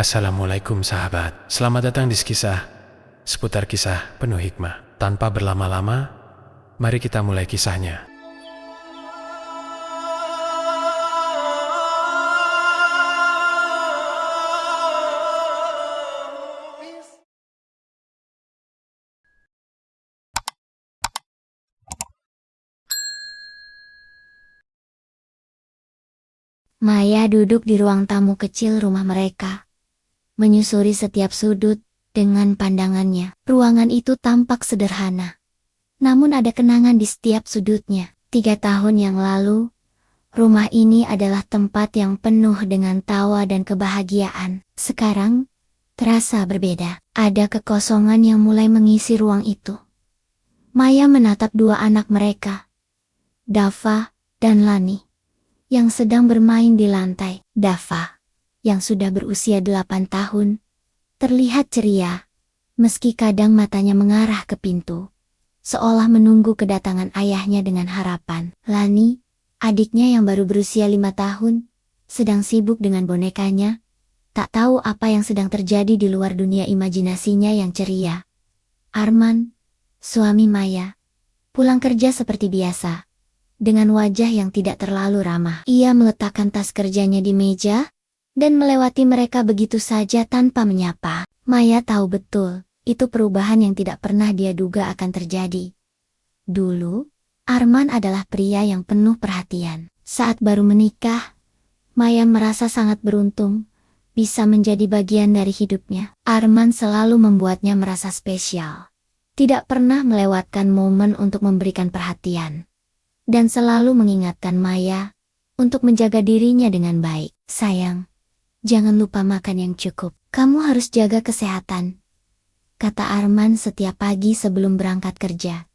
Assalamualaikum sahabat, selamat datang di Skisah, seputar kisah penuh hikmah. Tanpa berlama-lama, mari kita mulai kisahnya. Maya duduk di ruang tamu kecil rumah mereka, menyusuri setiap sudut dengan pandangannya. Ruangan itu tampak sederhana, namun ada kenangan di setiap sudutnya. 3 tahun yang lalu, rumah ini adalah tempat yang penuh dengan tawa dan kebahagiaan. Sekarang, terasa berbeda. Ada kekosongan yang mulai mengisi ruang itu. Maya menatap dua anak mereka, Dava dan Lani, yang sedang bermain di lantai. Dava, yang sudah berusia 8 tahun, terlihat ceria, meski kadang matanya mengarah ke pintu, seolah menunggu kedatangan ayahnya dengan harapan. Lani, adiknya yang baru berusia 5 tahun, sedang sibuk dengan bonekanya, tak tahu apa yang sedang terjadi di luar dunia imajinasinya yang ceria. Arman, suami Maya, pulang kerja seperti biasa, dengan wajah yang tidak terlalu ramah. Ia meletakkan tas kerjanya di meja, dan melewati mereka begitu saja tanpa menyapa. Maya tahu betul, itu perubahan yang tidak pernah dia duga akan terjadi. Dulu, Arman adalah pria yang penuh perhatian. Saat baru menikah, Maya merasa sangat beruntung, bisa menjadi bagian dari hidupnya. Arman selalu membuatnya merasa spesial. Tidak pernah melewatkan momen untuk memberikan perhatian, dan selalu mengingatkan Maya untuk menjaga dirinya dengan baik. Sayang, jangan lupa makan yang cukup. Kamu harus jaga kesehatan, kata Arman setiap pagi sebelum berangkat kerja.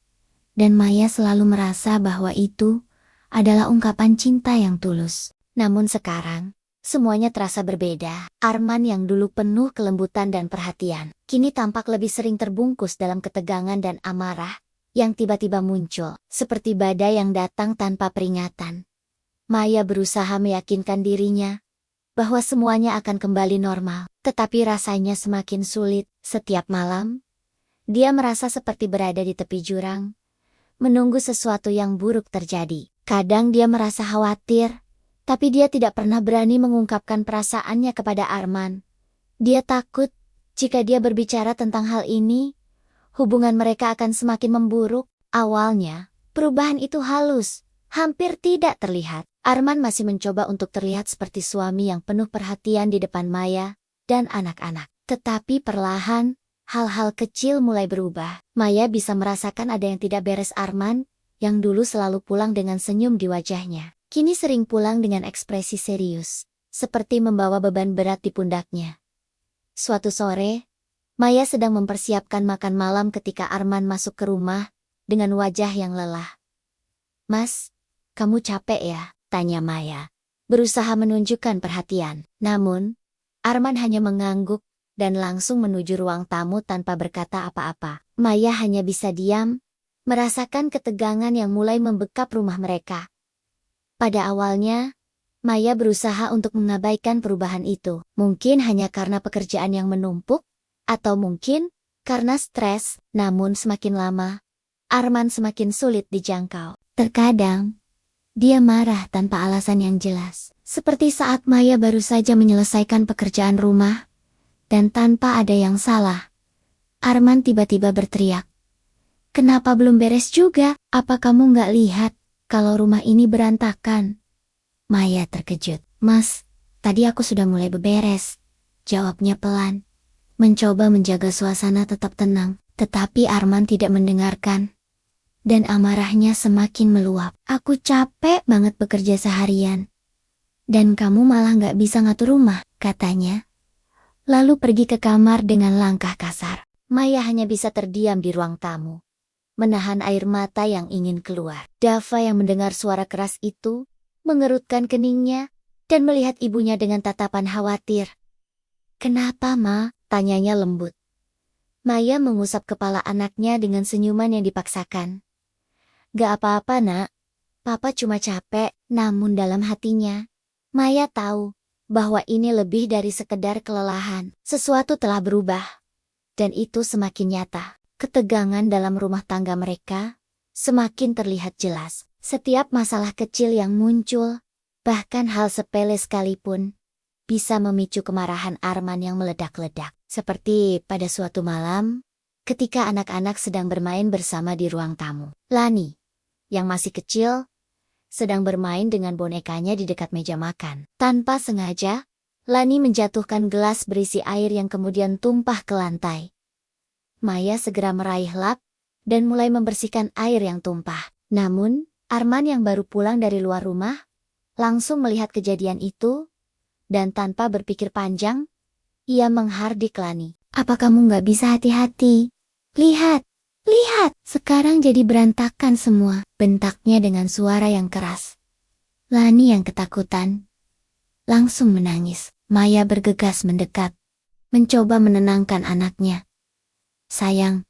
Dan Maya selalu merasa bahwa itu adalah ungkapan cinta yang tulus. Namun sekarang, semuanya terasa berbeda. Arman yang dulu penuh kelembutan dan perhatian, kini tampak lebih sering terbungkus dalam ketegangan dan amarah yang tiba-tiba muncul, seperti badai yang datang tanpa peringatan. Maya berusaha meyakinkan dirinya bahwa semuanya akan kembali normal, tetapi rasanya semakin sulit. Setiap malam, dia merasa seperti berada di tepi jurang, menunggu sesuatu yang buruk terjadi. Kadang dia merasa khawatir, tapi dia tidak pernah berani mengungkapkan perasaannya kepada Arman. Dia takut, jika dia berbicara tentang hal ini, hubungan mereka akan semakin memburuk. Awalnya, perubahan itu halus, hampir tidak terlihat. Arman masih mencoba untuk terlihat seperti suami yang penuh perhatian di depan Maya dan anak-anak. Tetapi perlahan, hal-hal kecil mulai berubah. Maya bisa merasakan ada yang tidak beres. Arman, yang dulu selalu pulang dengan senyum di wajahnya, kini sering pulang dengan ekspresi serius, seperti membawa beban berat di pundaknya. Suatu sore, Maya sedang mempersiapkan makan malam ketika Arman masuk ke rumah dengan wajah yang lelah. "Mas, kamu capek ya?" tanya Maya, berusaha menunjukkan perhatian. Namun, Arman hanya mengangguk dan langsung menuju ruang tamu tanpa berkata apa-apa. Maya hanya bisa diam, merasakan ketegangan yang mulai membekap rumah mereka. Pada awalnya, Maya berusaha untuk mengabaikan perubahan itu. Mungkin hanya karena pekerjaan yang menumpuk, atau mungkin karena stres. Namun semakin lama, Arman semakin sulit dijangkau. Terkadang, dia marah tanpa alasan yang jelas. Seperti saat Maya baru saja menyelesaikan pekerjaan rumah, dan tanpa ada yang salah, Arman tiba-tiba berteriak, "Kenapa belum beres juga? Apa kamu nggak lihat kalau rumah ini berantakan?" Maya terkejut. "Mas, tadi aku sudah mulai beberes," jawabnya pelan, mencoba menjaga suasana tetap tenang. Tetapi Arman tidak mendengarkan, dan amarahnya semakin meluap. "Aku capek banget bekerja seharian, dan kamu malah nggak bisa ngatur rumah," katanya, lalu pergi ke kamar dengan langkah kasar. Maya hanya bisa terdiam di ruang tamu, menahan air mata yang ingin keluar. Dava yang mendengar suara keras itu, mengerutkan keningnya, dan melihat ibunya dengan tatapan khawatir. "Kenapa, Ma?" tanyanya lembut. Maya mengusap kepala anaknya dengan senyuman yang dipaksakan. "Gak apa-apa, Nak. Papa cuma capek." Namun dalam hatinya, Maya tahu bahwa ini lebih dari sekedar kelelahan. Sesuatu telah berubah. Dan itu semakin nyata. Ketegangan dalam rumah tangga mereka semakin terlihat jelas. Setiap masalah kecil yang muncul, bahkan hal sepele sekalipun, bisa memicu kemarahan Arman yang meledak-ledak. Seperti pada suatu malam, ketika anak-anak sedang bermain bersama di ruang tamu. Lani, yang masih kecil, sedang bermain dengan bonekanya di dekat meja makan. Tanpa sengaja, Lani menjatuhkan gelas berisi air yang kemudian tumpah ke lantai. Maya segera meraih lap dan mulai membersihkan air yang tumpah. Namun, Arman yang baru pulang dari luar rumah, langsung melihat kejadian itu, dan tanpa berpikir panjang, ia menghardik Lani. "Apa kamu nggak bisa hati-hati? Lihat! Lihat! Sekarang jadi berantakan semua," bentaknya dengan suara yang keras. Lani yang ketakutan langsung menangis. Maya bergegas mendekat, mencoba menenangkan anaknya. "Sayang,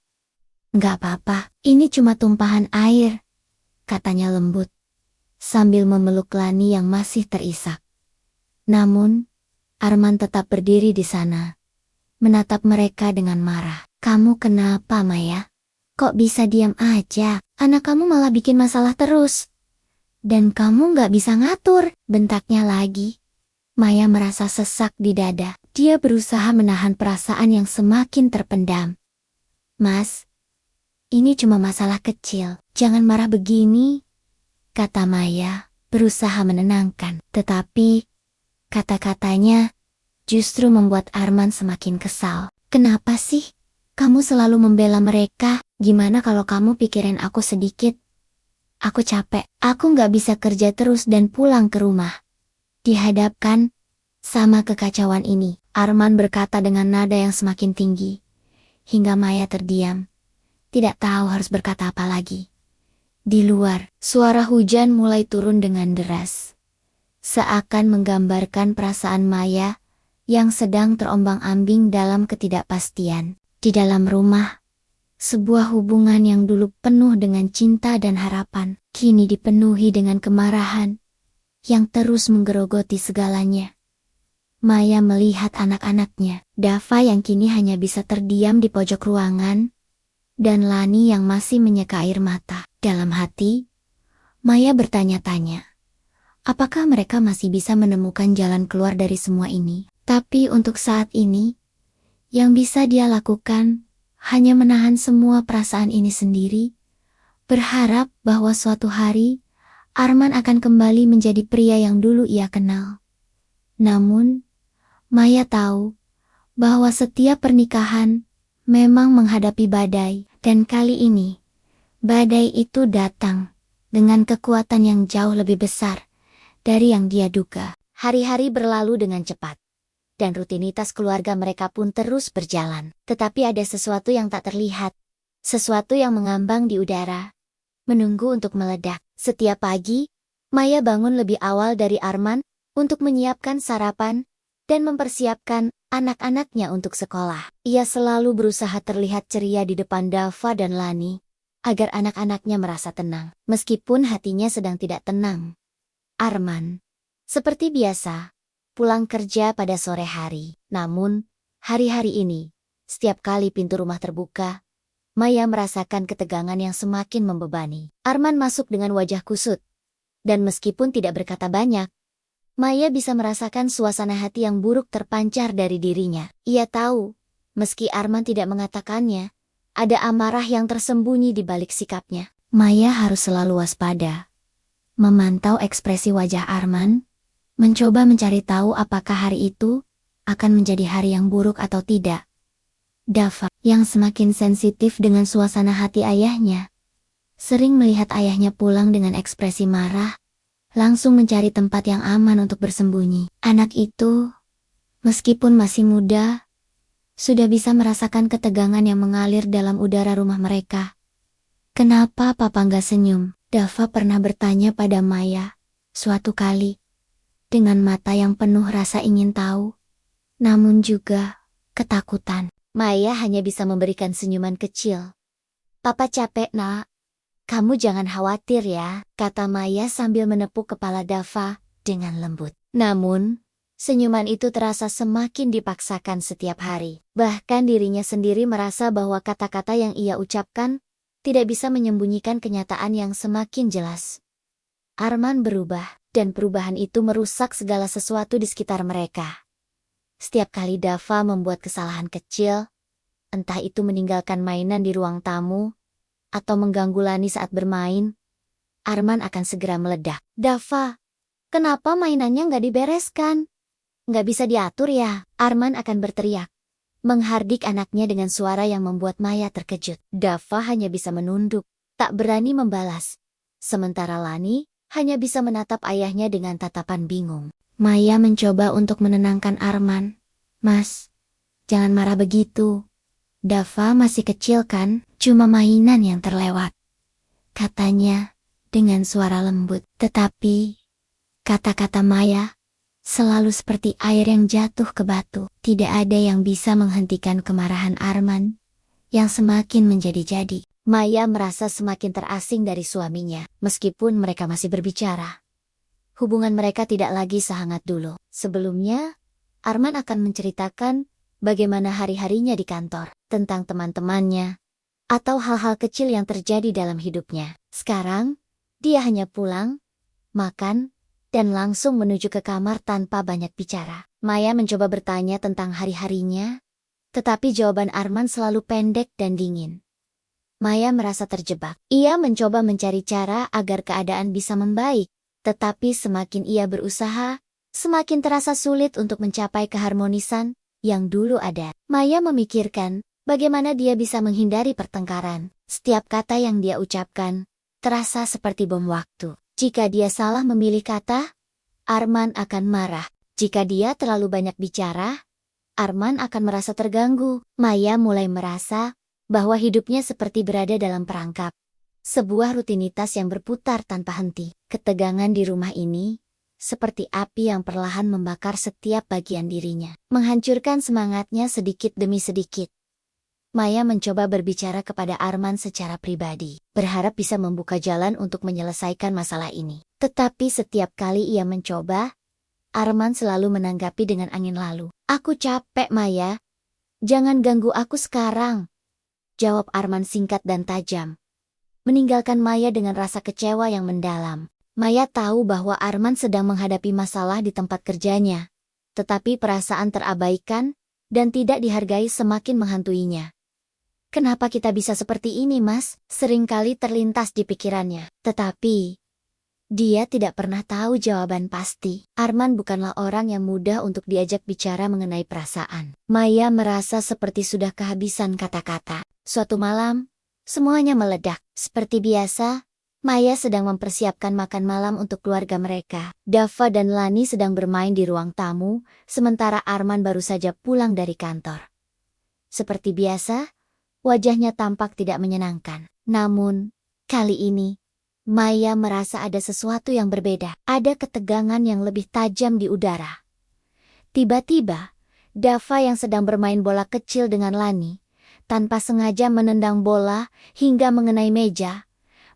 nggak apa-apa, ini cuma tumpahan air," katanya lembut, sambil memeluk Lani yang masih terisak. Namun, Arman tetap berdiri di sana, menatap mereka dengan marah. "Kamu kenapa, Maya? Kok bisa diam aja? Anak kamu malah bikin masalah terus. Dan kamu nggak bisa ngatur," bentaknya lagi. Maya merasa sesak di dada. Dia berusaha menahan perasaan yang semakin terpendam. "Mas, ini cuma masalah kecil. Jangan marah begini," kata Maya, berusaha menenangkan. Tetapi, kata-katanya justru membuat Arman semakin kesal. "Kenapa sih kamu selalu membela mereka? Gimana kalau kamu pikirin aku sedikit? Aku capek. Aku nggak bisa kerja terus dan pulang ke rumah. Dihadapkan sama kekacauan ini," Arman berkata dengan nada yang semakin tinggi, hingga Maya terdiam, tidak tahu harus berkata apa lagi. Di luar, suara hujan mulai turun dengan deras, seakan menggambarkan perasaan Maya yang sedang terombang-ambing dalam ketidakpastian. Di dalam rumah, sebuah hubungan yang dulu penuh dengan cinta dan harapan, kini dipenuhi dengan kemarahan yang terus menggerogoti segalanya. Maya melihat anak-anaknya, Dava yang kini hanya bisa terdiam di pojok ruangan, dan Lani yang masih menyeka air mata. Dalam hati, Maya bertanya-tanya, apakah mereka masih bisa menemukan jalan keluar dari semua ini? Tapi untuk saat ini, yang bisa dia lakukan hanya menahan semua perasaan ini sendiri, berharap bahwa suatu hari Arman akan kembali menjadi pria yang dulu ia kenal. Namun, Maya tahu bahwa setiap pernikahan memang menghadapi badai, dan kali ini, badai itu datang dengan kekuatan yang jauh lebih besar dari yang dia duga. Hari-hari berlalu dengan cepat, dan rutinitas keluarga mereka pun terus berjalan. Tetapi ada sesuatu yang tak terlihat, sesuatu yang mengambang di udara, menunggu untuk meledak. Setiap pagi, Maya bangun lebih awal dari Arman untuk menyiapkan sarapan dan mempersiapkan anak-anaknya untuk sekolah. Ia selalu berusaha terlihat ceria di depan Dava dan Lani, agar anak-anaknya merasa tenang, meskipun hatinya sedang tidak tenang. Arman, seperti biasa, pulang kerja pada sore hari. Namun, hari-hari ini, setiap kali pintu rumah terbuka, Maya merasakan ketegangan yang semakin membebani. Arman masuk dengan wajah kusut, dan meskipun tidak berkata banyak, Maya bisa merasakan suasana hati yang buruk terpancar dari dirinya. Ia tahu, meski Arman tidak mengatakannya, ada amarah yang tersembunyi di balik sikapnya. Maya harus selalu waspada, memantau ekspresi wajah Arman, mencoba mencari tahu apakah hari itu akan menjadi hari yang buruk atau tidak. Dava, yang semakin sensitif dengan suasana hati ayahnya, sering melihat ayahnya pulang dengan ekspresi marah, langsung mencari tempat yang aman untuk bersembunyi. Anak itu, meskipun masih muda, sudah bisa merasakan ketegangan yang mengalir dalam udara rumah mereka. "Kenapa papa nggak senyum?" Dava pernah bertanya pada Maya suatu kali, dengan mata yang penuh rasa ingin tahu, namun juga ketakutan. Maya hanya bisa memberikan senyuman kecil. "Papa capek, Nak. Kamu jangan khawatir ya," kata Maya sambil menepuk kepala Dava dengan lembut. Namun, Senyuman itu terasa semakin dipaksakan setiap hari. Bahkan dirinya sendiri merasa bahwa kata-kata yang ia ucapkan tidak bisa menyembunyikan kenyataan yang semakin jelas. Arman berubah, dan perubahan itu merusak segala sesuatu di sekitar mereka. Setiap kali Dava membuat kesalahan kecil, entah itu meninggalkan mainan di ruang tamu, atau mengganggu Lani saat bermain, Arman akan segera meledak. "Dava, kenapa mainannya nggak dibereskan? Nggak bisa diatur ya?" Arman akan berteriak, menghardik anaknya dengan suara yang membuat Maya terkejut. Dava hanya bisa menunduk, tak berani membalas. Sementara Lani hanya bisa menatap ayahnya dengan tatapan bingung. Maya mencoba untuk menenangkan Arman. "Mas, jangan marah begitu. Dava masih kecil kan, cuma mainan yang terlewat," katanya dengan suara lembut. Tetapi kata-kata Maya selalu seperti air yang jatuh ke batu. Tidak ada yang bisa menghentikan kemarahan Arman yang semakin menjadi-jadi. Maya merasa semakin terasing dari suaminya, meskipun mereka masih berbicara. Hubungan mereka tidak lagi sehangat dulu. Sebelumnya, Arman akan menceritakan bagaimana hari-harinya di kantor, tentang teman-temannya, atau hal-hal kecil yang terjadi dalam hidupnya. Sekarang, dia hanya pulang, makan, dan langsung menuju ke kamar tanpa banyak bicara. Maya mencoba bertanya tentang hari-harinya, tetapi jawaban Arman selalu pendek dan dingin. Maya merasa terjebak. Ia mencoba mencari cara agar keadaan bisa membaik, tetapi semakin ia berusaha, semakin terasa sulit untuk mencapai keharmonisan yang dulu ada. Maya memikirkan bagaimana dia bisa menghindari pertengkaran. Setiap kata yang dia ucapkan terasa seperti bom waktu. Jika dia salah memilih kata, Arman akan marah. Jika dia terlalu banyak bicara, Arman akan merasa terganggu. Maya mulai merasa bahwa hidupnya seperti berada dalam perangkap. Sebuah rutinitas yang berputar tanpa henti. Ketegangan di rumah ini seperti api yang perlahan membakar setiap bagian dirinya, menghancurkan semangatnya sedikit demi sedikit. Maya mencoba berbicara kepada Arman secara pribadi, berharap bisa membuka jalan untuk menyelesaikan masalah ini. Tetapi setiap kali ia mencoba, Arman selalu menanggapi dengan angin lalu. "Aku capek, Maya. Jangan ganggu aku sekarang," jawab Arman singkat dan tajam, meninggalkan Maya dengan rasa kecewa yang mendalam. Maya tahu bahwa Arman sedang menghadapi masalah di tempat kerjanya, tetapi perasaan terabaikan dan tidak dihargai semakin menghantuinya. "Kenapa kita bisa seperti ini, Mas?" seringkali terlintas di pikirannya. Tetapi dia tidak pernah tahu jawaban pasti. Arman bukanlah orang yang mudah untuk diajak bicara mengenai perasaan. Maya merasa seperti sudah kehabisan kata-kata. Suatu malam, semuanya meledak. Seperti biasa, Maya sedang mempersiapkan makan malam untuk keluarga mereka. Dava dan Lani sedang bermain di ruang tamu, sementara Arman baru saja pulang dari kantor. Seperti biasa, wajahnya tampak tidak menyenangkan. Namun, kali ini, Maya merasa ada sesuatu yang berbeda. Ada ketegangan yang lebih tajam di udara. Tiba-tiba, Dava yang sedang bermain bola kecil dengan Lani, tanpa sengaja menendang bola hingga mengenai meja,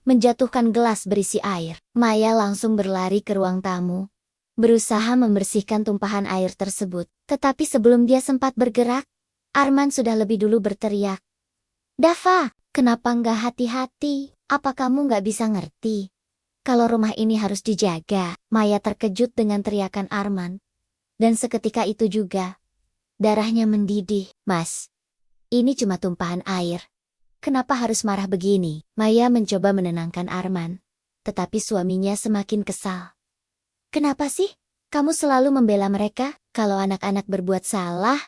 menjatuhkan gelas berisi air. Maya langsung berlari ke ruang tamu, berusaha membersihkan tumpahan air tersebut. Tetapi sebelum dia sempat bergerak, Arman sudah lebih dulu berteriak, "Dava, kenapa nggak hati-hati? Apa kamu nggak bisa ngerti kalau rumah ini harus dijaga?" Maya terkejut dengan teriakan Arman. Dan seketika itu juga, darahnya mendidih. "Mas, ini cuma tumpahan air. Kenapa harus marah begini?" Maya mencoba menenangkan Arman, tetapi suaminya semakin kesal. "Kenapa sih kamu selalu membela mereka? Kalau anak-anak berbuat salah,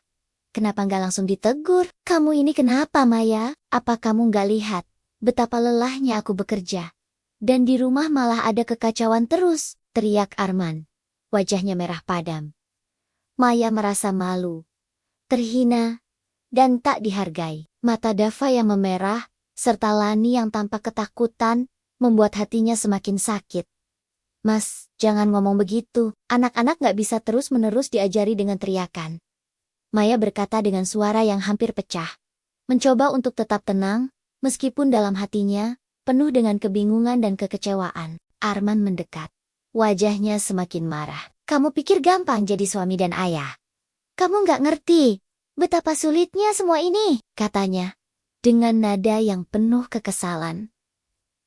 kenapa nggak langsung ditegur?" "Kamu ini kenapa, Maya? Apa kamu nggak lihat betapa lelahnya aku bekerja? Dan di rumah malah ada kekacauan terus," teriak Arman. Wajahnya merah padam. Maya merasa malu, terhina, dan tak dihargai. Mata Dava yang memerah, serta Lani yang tampak ketakutan, membuat hatinya semakin sakit. "Mas, jangan ngomong begitu. Anak-anak nggak bisa terus-menerus diajari dengan teriakan," Maya berkata dengan suara yang hampir pecah. Mencoba untuk tetap tenang, meskipun dalam hatinya penuh dengan kebingungan dan kekecewaan. Arman mendekat. Wajahnya semakin marah. Kamu pikir gampang jadi suami dan ayah? Kamu nggak ngerti betapa sulitnya semua ini, katanya, dengan nada yang penuh kekesalan.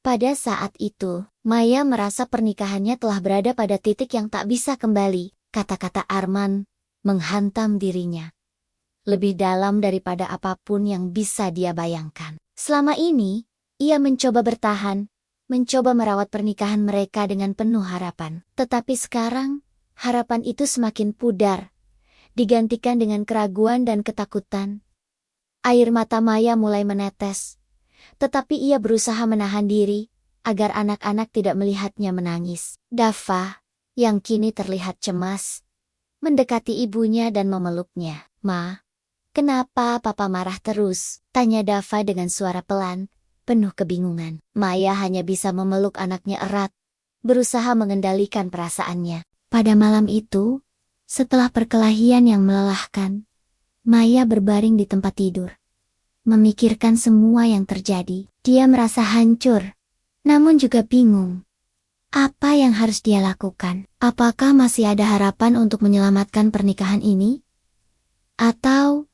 Pada saat itu, Maya merasa pernikahannya telah berada pada titik yang tak bisa kembali. Kata-kata Arman menghantam dirinya. Lebih dalam daripada apapun yang bisa dia bayangkan. Selama ini, ia mencoba bertahan, mencoba merawat pernikahan mereka dengan penuh harapan. Tetapi sekarang, harapan itu semakin pudar, digantikan dengan keraguan dan ketakutan. Air mata Maya mulai menetes, tetapi ia berusaha menahan diri, agar anak-anak tidak melihatnya menangis. Dava, yang kini terlihat cemas, mendekati ibunya dan memeluknya. "Ma, kenapa papa marah terus?" tanya Dava dengan suara pelan, penuh kebingungan. Maya hanya bisa memeluk anaknya erat, berusaha mengendalikan perasaannya. Pada malam itu, setelah perkelahian yang melelahkan, Maya berbaring di tempat tidur, memikirkan semua yang terjadi. Dia merasa hancur, namun juga bingung. Apa yang harus dia lakukan? Apakah masih ada harapan untuk menyelamatkan pernikahan ini? Atau,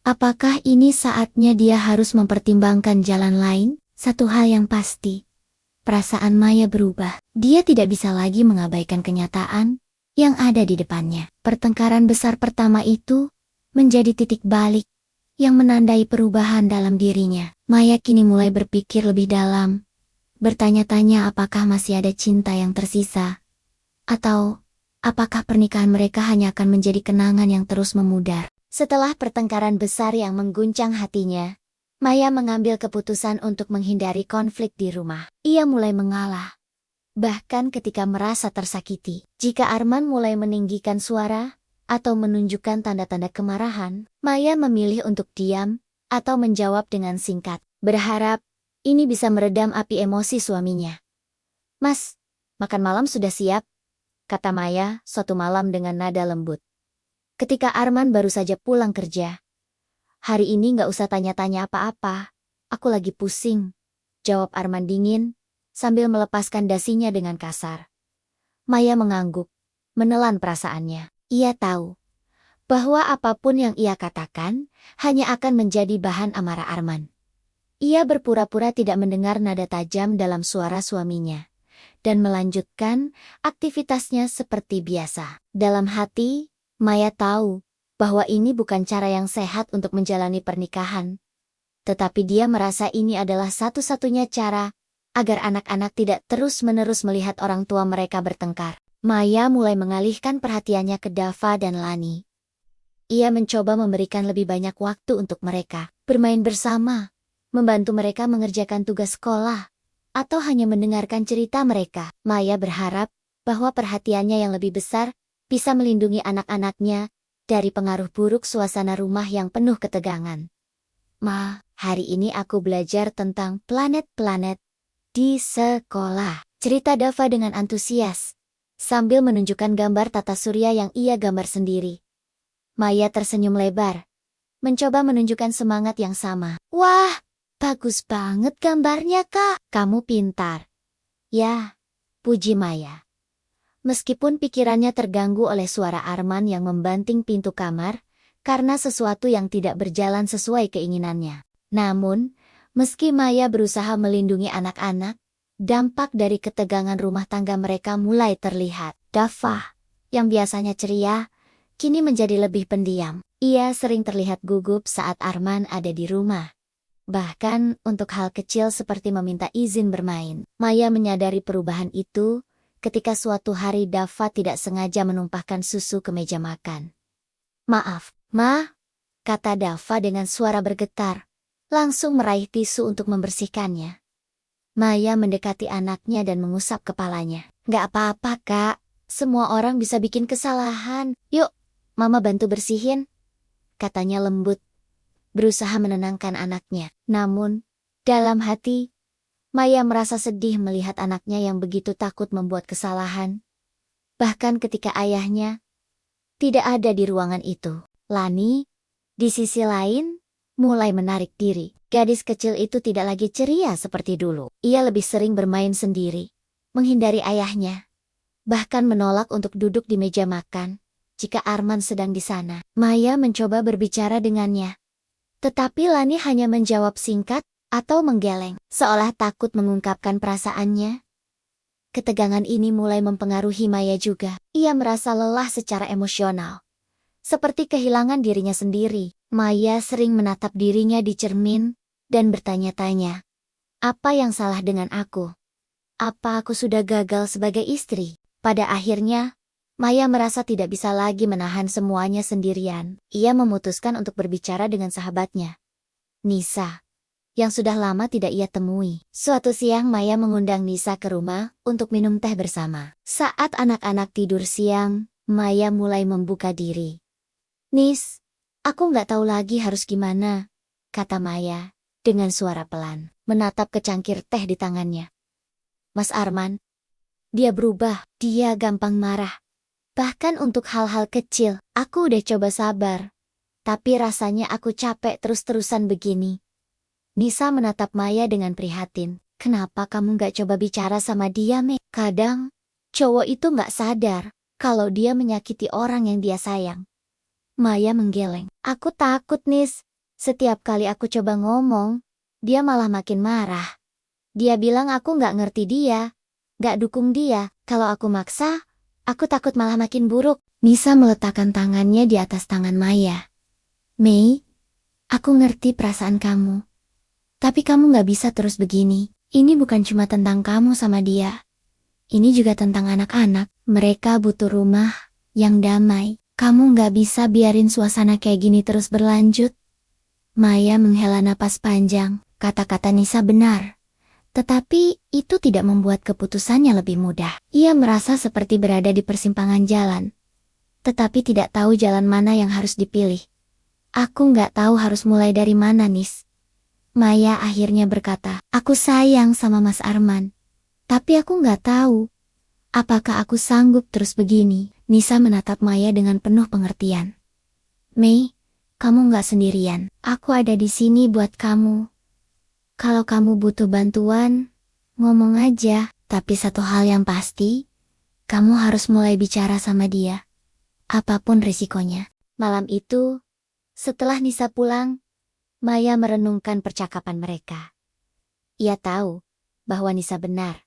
apakah ini saatnya dia harus mempertimbangkan jalan lain? Satu hal yang pasti, perasaan Maya berubah. Dia tidak bisa lagi mengabaikan kenyataan yang ada di depannya. Pertengkaran besar pertama itu menjadi titik balik yang menandai perubahan dalam dirinya. Maya kini mulai berpikir lebih dalam, bertanya-tanya apakah masih ada cinta yang tersisa, atau apakah pernikahan mereka hanya akan menjadi kenangan yang terus memudar. Setelah pertengkaran besar yang mengguncang hatinya, Maya mengambil keputusan untuk menghindari konflik di rumah. Ia mulai mengalah, bahkan ketika merasa tersakiti. Jika Arman mulai meninggikan suara atau menunjukkan tanda-tanda kemarahan, Maya memilih untuk diam atau menjawab dengan singkat, berharap ini bisa meredam api emosi suaminya. "Mas, makan malam sudah siap," kata Maya suatu malam dengan nada lembut. Ketika Arman baru saja pulang kerja. "Hari ini nggak usah tanya-tanya apa-apa, aku lagi pusing," jawab Arman dingin, sambil melepaskan dasinya dengan kasar. Maya mengangguk, menelan perasaannya. Ia tahu bahwa apapun yang ia katakan hanya akan menjadi bahan amarah Arman. Ia berpura-pura tidak mendengar nada tajam dalam suara suaminya, dan melanjutkan aktivitasnya seperti biasa. Dalam hati, Maya tahu bahwa ini bukan cara yang sehat untuk menjalani pernikahan. Tetapi dia merasa ini adalah satu-satunya cara agar anak-anak tidak terus-menerus melihat orang tua mereka bertengkar. Maya mulai mengalihkan perhatiannya ke Dava dan Lani. Ia mencoba memberikan lebih banyak waktu untuk mereka, bermain bersama, membantu mereka mengerjakan tugas sekolah, atau hanya mendengarkan cerita mereka. Maya berharap bahwa perhatiannya yang lebih besar bisa melindungi anak-anaknya dari pengaruh buruk suasana rumah yang penuh ketegangan. "Ma, hari ini aku belajar tentang planet-planet di sekolah," cerita Dava dengan antusias, sambil menunjukkan gambar tata surya yang ia gambar sendiri. Maya tersenyum lebar, mencoba menunjukkan semangat yang sama. "Wah, bagus banget gambarnya, Kak. Kamu pintar." "Ya," puji Maya. Meskipun pikirannya terganggu oleh suara Arman yang membanting pintu kamar, karena sesuatu yang tidak berjalan sesuai keinginannya. Namun, meski Maya berusaha melindungi anak-anak, dampak dari ketegangan rumah tangga mereka mulai terlihat. Dava, yang biasanya ceria, kini menjadi lebih pendiam. Ia sering terlihat gugup saat Arman ada di rumah. Bahkan untuk hal kecil seperti meminta izin bermain. Maya menyadari perubahan itu ketika suatu hari Dava tidak sengaja menumpahkan susu ke meja makan. "Maaf, Ma," kata Dava dengan suara bergetar, langsung meraih tisu untuk membersihkannya. Maya mendekati anaknya dan mengusap kepalanya. "Nggak apa-apa, Kak. Semua orang bisa bikin kesalahan. Yuk, Mama bantu bersihin," katanya lembut, berusaha menenangkan anaknya. Namun, dalam hati, Maya merasa sedih melihat anaknya yang begitu takut membuat kesalahan. Bahkan ketika ayahnya tidak ada di ruangan itu. Lani, di sisi lain, mulai menarik diri. Gadis kecil itu tidak lagi ceria seperti dulu. Ia lebih sering bermain sendiri, menghindari ayahnya, bahkan menolak untuk duduk di meja makan jika Arman sedang di sana. Maya mencoba berbicara dengannya, tetapi Lani hanya menjawab singkat atau menggeleng, seolah takut mengungkapkan perasaannya. Ketegangan ini mulai mempengaruhi Maya juga. Ia merasa lelah secara emosional, seperti kehilangan dirinya sendiri. Maya sering menatap dirinya di cermin dan bertanya-tanya, apa yang salah dengan aku? Apa aku sudah gagal sebagai istri? Pada akhirnya, Maya merasa tidak bisa lagi menahan semuanya sendirian. Ia memutuskan untuk berbicara dengan sahabatnya, Nisa, yang sudah lama tidak ia temui. Suatu siang Maya mengundang Nisa ke rumah untuk minum teh bersama. Saat anak-anak tidur siang, Maya mulai membuka diri. Nis, aku nggak tahu lagi harus gimana, kata Maya dengan suara pelan, menatap ke cangkir teh di tangannya. Mas Arman, dia berubah, dia gampang marah. Bahkan untuk hal-hal kecil, aku udah coba sabar. Tapi rasanya aku capek terus-terusan begini. Nisa menatap Maya dengan prihatin. Kenapa kamu gak coba bicara sama dia, Me? Kadang, cowok itu gak sadar kalau dia menyakiti orang yang dia sayang. Maya menggeleng. Aku takut, Nis. Setiap kali aku coba ngomong, dia malah makin marah. Dia bilang aku gak ngerti dia, gak dukung dia. Kalau aku maksa, aku takut malah makin buruk. Nisa meletakkan tangannya di atas tangan Maya. Mei, aku ngerti perasaan kamu. Tapi kamu gak bisa terus begini. Ini bukan cuma tentang kamu sama dia. Ini juga tentang anak-anak. Mereka butuh rumah yang damai. Kamu gak bisa biarin suasana kayak gini terus berlanjut. Maya menghela napas panjang. Kata-kata Nisa benar. Tetapi itu tidak membuat keputusannya lebih mudah. Ia merasa seperti berada di persimpangan jalan, tetapi tidak tahu jalan mana yang harus dipilih. Aku nggak tahu harus mulai dari mana, Nis. Maya akhirnya berkata, aku sayang sama Mas Arman, tapi aku nggak tahu apakah aku sanggup terus begini. Nisa menatap Maya dengan penuh pengertian. Mei, kamu nggak sendirian. Aku ada di sini buat kamu. Kalau kamu butuh bantuan, ngomong aja. Tapi satu hal yang pasti, kamu harus mulai bicara sama dia. Apapun risikonya. Malam itu, setelah Nisa pulang, Maya merenungkan percakapan mereka. Ia tahu bahwa Nisa benar,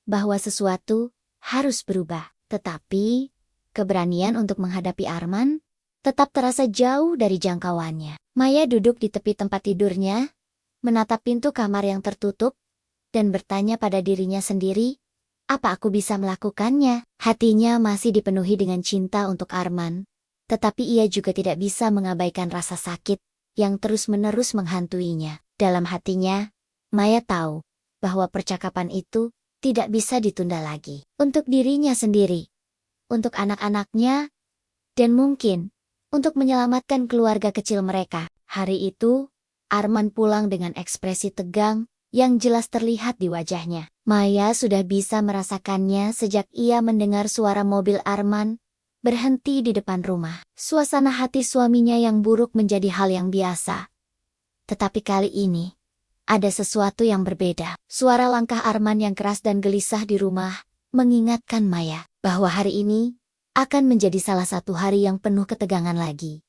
bahwa sesuatu harus berubah. Tetapi, keberanian untuk menghadapi Arman tetap terasa jauh dari jangkauannya. Maya duduk di tepi tempat tidurnya, menatap pintu kamar yang tertutup, dan bertanya pada dirinya sendiri, apa aku bisa melakukannya? Hatinya masih dipenuhi dengan cinta untuk Arman, tetapi ia juga tidak bisa mengabaikan rasa sakit yang terus-menerus menghantuinya. Dalam hatinya, Maya tahu bahwa percakapan itu tidak bisa ditunda lagi. Untuk dirinya sendiri, untuk anak-anaknya, dan mungkin untuk menyelamatkan keluarga kecil mereka. Hari itu, Arman pulang dengan ekspresi tegang yang jelas terlihat di wajahnya. Maya sudah bisa merasakannya sejak ia mendengar suara mobil Arman berhenti di depan rumah. Suasana hati suaminya yang buruk menjadi hal yang biasa. Tetapi kali ini, ada sesuatu yang berbeda. Suara langkah Arman yang keras dan gelisah di rumah mengingatkan Maya bahwa hari ini akan menjadi salah satu hari yang penuh ketegangan lagi.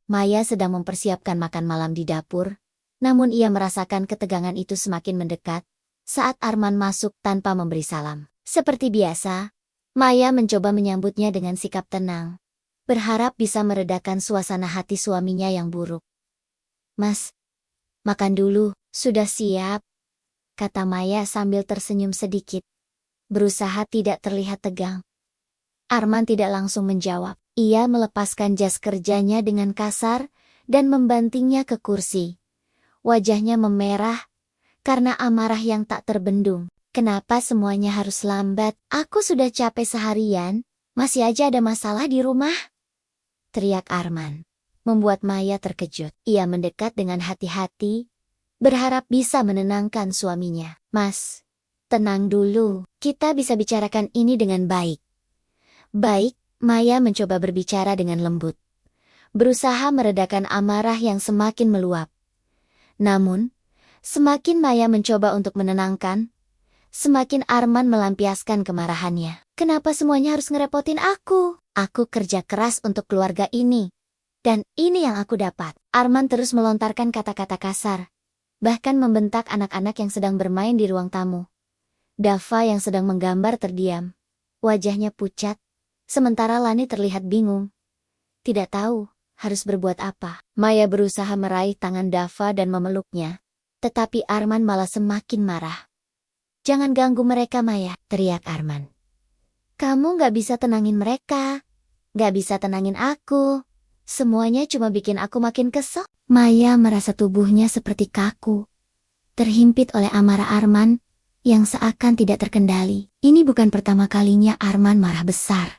Maya sedang mempersiapkan makan malam di dapur, namun ia merasakan ketegangan itu semakin mendekat saat Arman masuk tanpa memberi salam. Seperti biasa, Maya mencoba menyambutnya dengan sikap tenang, berharap bisa meredakan suasana hati suaminya yang buruk. Mas, makan dulu, sudah siap, kata Maya sambil tersenyum sedikit, berusaha tidak terlihat tegang. Arman tidak langsung menjawab. Ia melepaskan jas kerjanya dengan kasar dan membantingnya ke kursi. Wajahnya memerah karena amarah yang tak terbendung. Kenapa semuanya harus lambat? Aku sudah capek seharian, masih aja ada masalah di rumah? Teriak Arman, membuat Maya terkejut. Ia mendekat dengan hati-hati, berharap bisa menenangkan suaminya. Mas, tenang dulu, kita bisa bicarakan ini dengan baik. Baik. Maya mencoba berbicara dengan lembut, berusaha meredakan amarah yang semakin meluap. Namun, semakin Maya mencoba untuk menenangkan, semakin Arman melampiaskan kemarahannya. Kenapa semuanya harus ngerepotin aku? Aku kerja keras untuk keluarga ini. Dan ini yang aku dapat. Arman terus melontarkan kata-kata kasar. Bahkan membentak anak-anak yang sedang bermain di ruang tamu. Dava yang sedang menggambar terdiam. Wajahnya pucat. Sementara Lani terlihat bingung. Tidak tahu harus berbuat apa. Maya berusaha meraih tangan Dava dan memeluknya. Tetapi Arman malah semakin marah. Jangan ganggu mereka, Maya, teriak Arman. Kamu gak bisa tenangin mereka. Gak bisa tenangin aku. Semuanya cuma bikin aku makin kesel. Maya merasa tubuhnya seperti kaku. Terhimpit oleh amarah Arman yang seakan tidak terkendali. Ini bukan pertama kalinya Arman marah besar.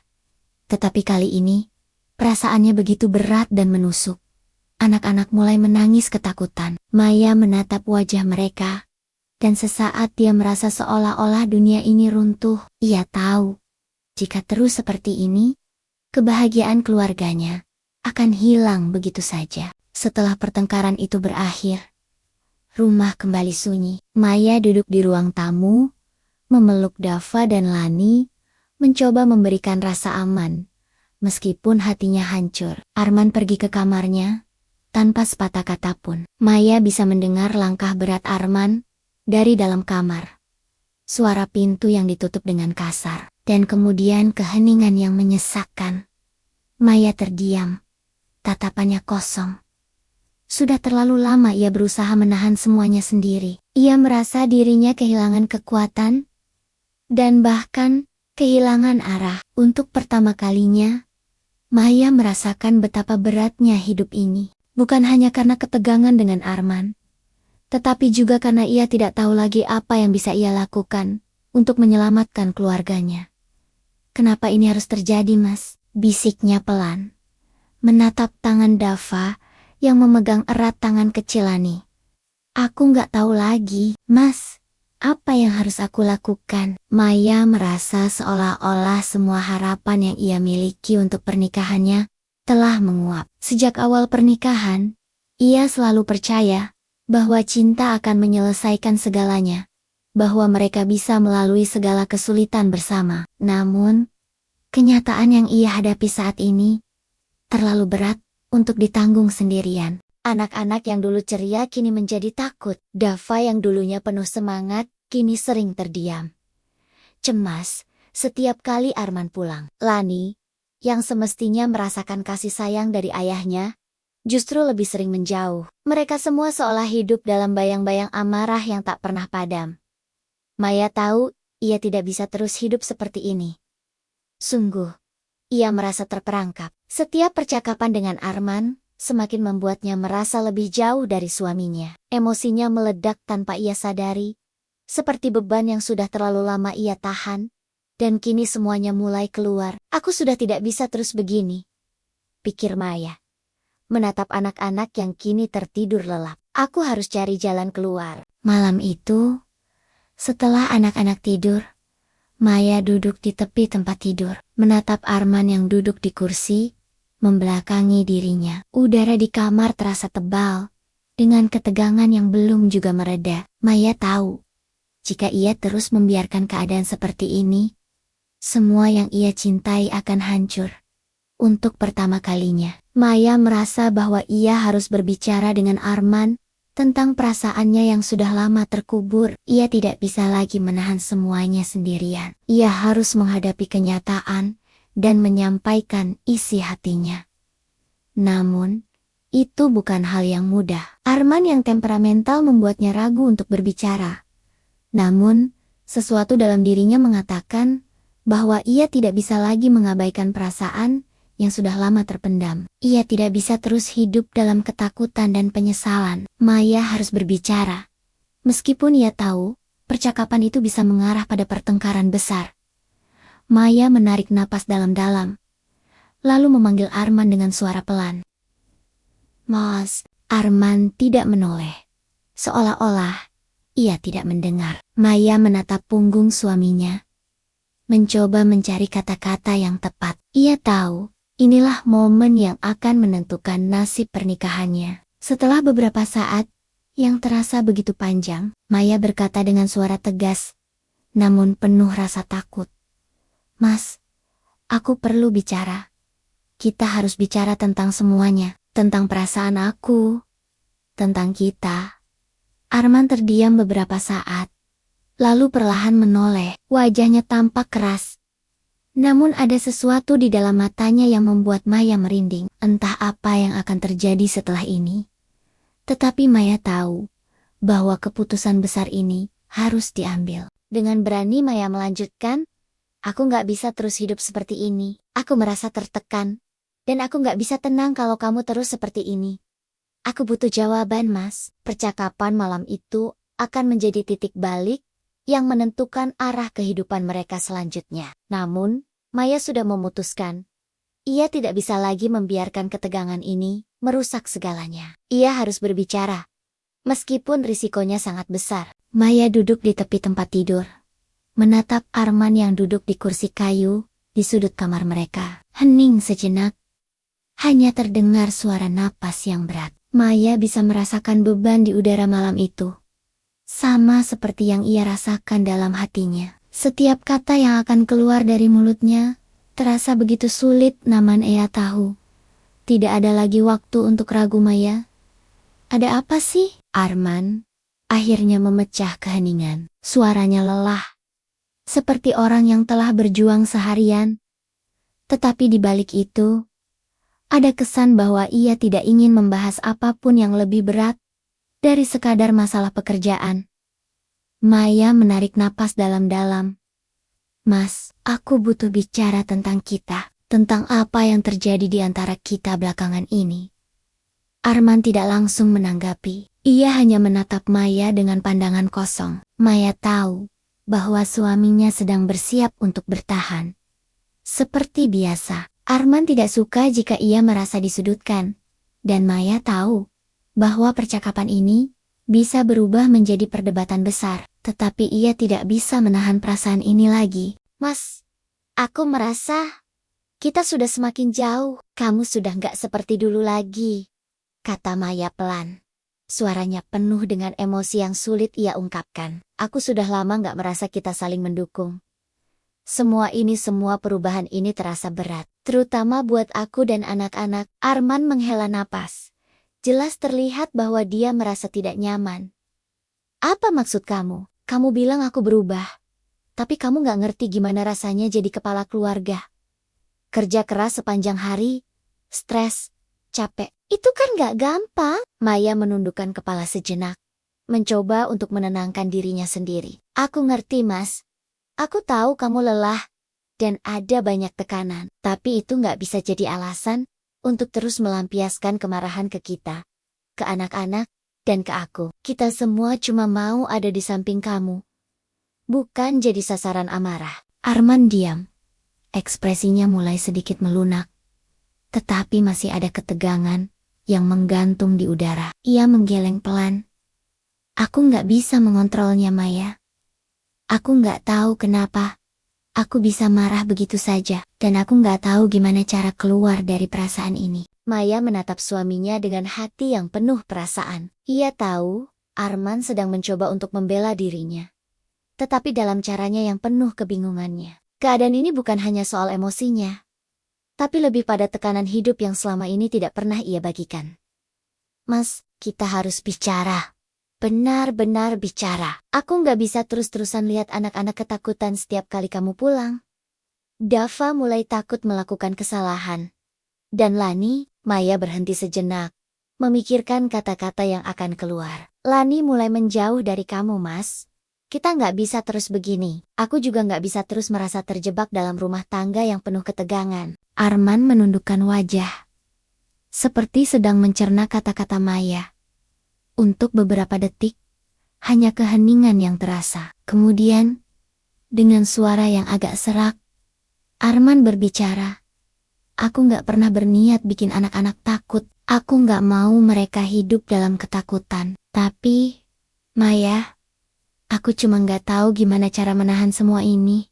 Tetapi kali ini, perasaannya begitu berat dan menusuk. Anak-anak mulai menangis ketakutan. Maya menatap wajah mereka. Dan sesaat dia merasa seolah-olah dunia ini runtuh. Ia tahu, jika terus seperti ini, kebahagiaan keluarganya akan hilang begitu saja. Setelah pertengkaran itu berakhir, rumah kembali sunyi. Maya duduk di ruang tamu, memeluk Dava dan Lani, mencoba memberikan rasa aman. Meskipun hatinya hancur, Arman pergi ke kamarnya, tanpa sepatah kata pun. Maya bisa mendengar langkah berat Arman dari dalam kamar. Suara pintu yang ditutup dengan kasar, dan kemudian keheningan yang menyesakkan. Maya terdiam. Tatapannya kosong. Sudah terlalu lama ia berusaha menahan semuanya sendiri. Ia merasa dirinya kehilangan kekuatan, dan bahkan kehilangan arah. Untuk pertama kalinya, Maya merasakan betapa beratnya hidup ini. Bukan hanya karena ketegangan dengan Arman, tetapi juga karena ia tidak tahu lagi apa yang bisa ia lakukan untuk menyelamatkan keluarganya. Kenapa ini harus terjadi, Mas? Bisiknya pelan. Menatap tangan Dava yang memegang erat tangan kecil Lani. Aku nggak tahu lagi, Mas. Apa yang harus aku lakukan? Maya merasa seolah-olah semua harapan yang ia miliki untuk pernikahannya telah menguap. Sejak awal pernikahan, ia selalu percaya bahwa cinta akan menyelesaikan segalanya, bahwa mereka bisa melalui segala kesulitan bersama. Namun, kenyataan yang ia hadapi saat ini terlalu berat untuk ditanggung sendirian. Anak-anak yang dulu ceria kini menjadi takut. Dava yang dulunya penuh semangat, kini sering terdiam. Cemas setiap kali Arman pulang. Lani, yang semestinya merasakan kasih sayang dari ayahnya, justru lebih sering menjauh. Mereka semua seolah hidup dalam bayang-bayang amarah yang tak pernah padam. Maya tahu, ia tidak bisa terus hidup seperti ini. Sungguh, ia merasa terperangkap. Setiap percakapan dengan Arman semakin membuatnya merasa lebih jauh dari suaminya. Emosinya meledak tanpa ia sadari, seperti beban yang sudah terlalu lama ia tahan, dan kini semuanya mulai keluar. Aku sudah tidak bisa terus begini, pikir Maya. Menatap anak-anak yang kini tertidur lelap. Aku harus cari jalan keluar. Malam itu, setelah anak-anak tidur, Maya duduk di tepi tempat tidur, menatap Arman yang duduk di kursi, membelakangi dirinya. Udara di kamar terasa tebal, dengan ketegangan yang belum juga mereda. Maya tahu, jika ia terus membiarkan keadaan seperti ini, semua yang ia cintai akan hancur. Untuk pertama kalinya, Maya merasa bahwa ia harus berbicara dengan Arman tentang perasaannya yang sudah lama terkubur. Ia tidak bisa lagi menahan semuanya sendirian. Ia harus menghadapi kenyataan dan menyampaikan isi hatinya. Namun, itu bukan hal yang mudah. Arman yang temperamental membuatnya ragu untuk berbicara. Namun, sesuatu dalam dirinya mengatakan bahwa ia tidak bisa lagi mengabaikan perasaan yang sudah lama terpendam. Ia tidak bisa terus hidup dalam ketakutan dan penyesalan. Maya harus berbicara. Meskipun ia tahu, percakapan itu bisa mengarah pada pertengkaran besar. Maya menarik napas dalam-dalam, lalu memanggil Arman dengan suara pelan. Mas, Arman tidak menoleh. Seolah-olah ia tidak mendengar. Maya menatap punggung suaminya, mencoba mencari kata-kata yang tepat. Ia tahu, inilah momen yang akan menentukan nasib pernikahannya. Setelah beberapa saat yang terasa begitu panjang, Maya berkata dengan suara tegas, namun penuh rasa takut. Mas, aku perlu bicara. Kita harus bicara tentang semuanya, tentang perasaan aku, tentang kita. Arman terdiam beberapa saat, lalu perlahan menoleh, wajahnya tampak keras. Namun ada sesuatu di dalam matanya yang membuat Maya merinding. Entah apa yang akan terjadi setelah ini. Tetapi Maya tahu bahwa keputusan besar ini harus diambil. Dengan berani Maya melanjutkan, aku nggak bisa terus hidup seperti ini. Aku merasa tertekan. Dan aku nggak bisa tenang kalau kamu terus seperti ini. Aku butuh jawaban, Mas. Percakapan malam itu akan menjadi titik balik yang menentukan arah kehidupan mereka selanjutnya. Namun, Maya sudah memutuskan. Ia tidak bisa lagi membiarkan ketegangan ini merusak segalanya. Ia harus berbicara. Meskipun risikonya sangat besar. Maya duduk di tepi tempat tidur, menatap Arman yang duduk di kursi kayu di sudut kamar mereka. Hening sejenak. Hanya terdengar suara napas yang berat. Maya bisa merasakan beban di udara malam itu. Sama seperti yang ia rasakan dalam hatinya. Setiap kata yang akan keluar dari mulutnya terasa begitu sulit, namun ia tahu. Tidak ada lagi waktu untuk ragu. Maya, ada apa sih? Arman akhirnya memecah keheningan. Suaranya lelah, seperti orang yang telah berjuang seharian. Tetapi di balik itu, ada kesan bahwa ia tidak ingin membahas apapun yang lebih berat dari sekadar masalah pekerjaan. Maya menarik napas dalam-dalam. Mas, aku butuh bicara tentang kita, tentang apa yang terjadi di antara kita belakangan ini. Arman tidak langsung menanggapi. Ia hanya menatap Maya dengan pandangan kosong. Maya tahu bahwa suaminya sedang bersiap untuk bertahan. Seperti biasa, Arman tidak suka jika ia merasa disudutkan. Dan Maya tahu bahwa percakapan ini bisa berubah menjadi perdebatan besar. Tetapi ia tidak bisa menahan perasaan ini lagi. Mas, aku merasa kita sudah semakin jauh. Kamu sudah nggak seperti dulu lagi, kata Maya pelan. Suaranya penuh dengan emosi yang sulit ia ungkapkan. Aku sudah lama nggak merasa kita saling mendukung. Semua perubahan ini terasa berat. Terutama buat aku dan anak-anak. Arman menghela napas. Jelas terlihat bahwa dia merasa tidak nyaman. Apa maksud kamu? Kamu bilang aku berubah. Tapi kamu nggak ngerti gimana rasanya jadi kepala keluarga. Kerja keras sepanjang hari, stres, capek. Itu kan nggak gampang. Maya menundukkan kepala sejenak, mencoba untuk menenangkan dirinya sendiri. Aku ngerti, Mas. Aku tahu kamu lelah dan ada banyak tekanan. Tapi itu nggak bisa jadi alasan untuk terus melampiaskan kemarahan ke kita, ke anak-anak, dan ke aku. Kita semua cuma mau ada di samping kamu, bukan jadi sasaran amarah. Arman diam. Ekspresinya mulai sedikit melunak. Tetapi masih ada ketegangan yang menggantung di udara. Ia menggeleng pelan. Aku nggak bisa mengontrolnya, Maya. Aku nggak tahu kenapa aku bisa marah begitu saja. Dan aku nggak tahu gimana cara keluar dari perasaan ini. Maya menatap suaminya dengan hati yang penuh perasaan. Ia tahu Arman sedang mencoba untuk membela dirinya. Tetapi dalam caranya yang penuh kebingungannya. Keadaan ini bukan hanya soal emosinya, tapi lebih pada tekanan hidup yang selama ini tidak pernah ia bagikan. Mas, kita harus bicara. Benar-benar bicara. Aku nggak bisa terus-terusan lihat anak-anak ketakutan setiap kali kamu pulang. Dava mulai takut melakukan kesalahan. Dan Lani, Maya berhenti sejenak, memikirkan kata-kata yang akan keluar. Lani mulai menjauh dari kamu, Mas. Kita nggak bisa terus begini. Aku juga nggak bisa terus merasa terjebak dalam rumah tangga yang penuh ketegangan. Arman menundukkan wajah, seperti sedang mencerna kata-kata Maya. Untuk beberapa detik, hanya keheningan yang terasa. Kemudian, dengan suara yang agak serak, Arman berbicara. Aku nggak pernah berniat bikin anak-anak takut. Aku nggak mau mereka hidup dalam ketakutan. Tapi, Maya, aku cuma nggak tahu gimana cara menahan semua ini.